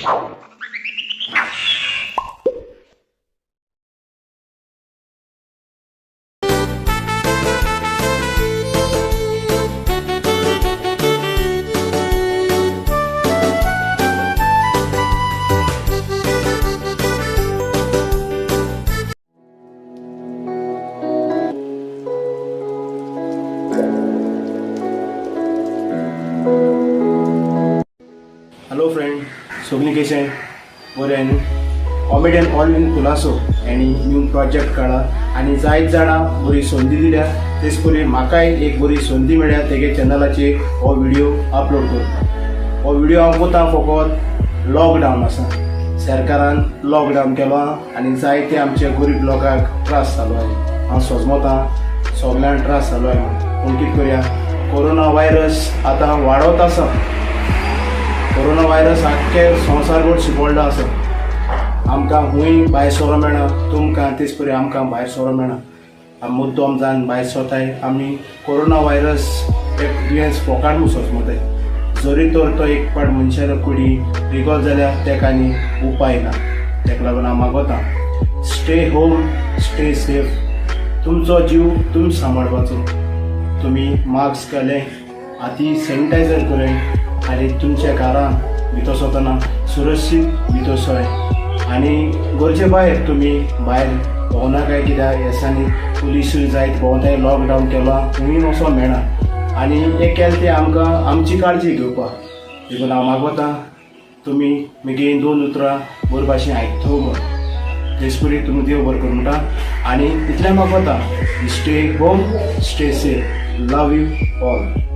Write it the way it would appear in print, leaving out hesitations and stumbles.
Hello friend, सगळीं कशें बरें न्ही. कॉमेडियन ऑल इन खुलासो आनी न्यू प्रोजेक्ट काडला आनी जायत जाणां बरी संदी दिल्या. तेच परी म्हाकाय एक बरी संदी मेळ्ळ्या तेगे चॅनलाचेर हो व्हिडिओ अपलोड करता. हो व्हिडिओ हांव कोता फकत लॉकडावन आसा. सरकारान लॉकडावन केलो आनी जायते आमचे गरीब लोकांक त्रास जालो आहे. हांव सोजमोतां सगळ्यांक त्रास जालो आहे. पूण कितें करया, कोरोना वायरस आतां वाडत आसा. कोरोना वायरस आख्खे संवसारभर शिंपडलो आसा. आमकां खूंय भायर सरो मेळना, तुमकां तेच परी आमकां भायर सरो मेळना. आमी मुद्दम जावन भायर सरताय. आमी कोरोना वायरस एक दुयेंस फोकाडूंक सोचमोताय. जरी तर तो एक पाट मनशार कुडी रिगोल जाल्यार तेका आनी उपाय ना. तेका लागून हांव मागोतां, स्टे होम, स्टे सेफ. तुमचो जीव तुमी सांबाळपाचो. तुमी मास्क घालें, हाती सॅनिटायझर करें आनी तुमच्या घरान भितर सरतना सुरक्षीत भितर सर. आनी गरजे भायर तुमी भायर भोंवनाकाय, कित्याक ह्या दिसांनी पुलीसूय जायत भोंवताय. लॉकडावन केलो, खूंय वचोंक मेळना आनी हें केलें तें आमकां आमची काळजी घेवपाक. देखून हांव मागोतां तुमी म्हगे 2 उतरां बरे भाशेन आयकतो म्हण. तेच परी तुमी देव बरें करूं म्हणटा आनी इतलें मागोतां, stay home, stay safe. Love you all.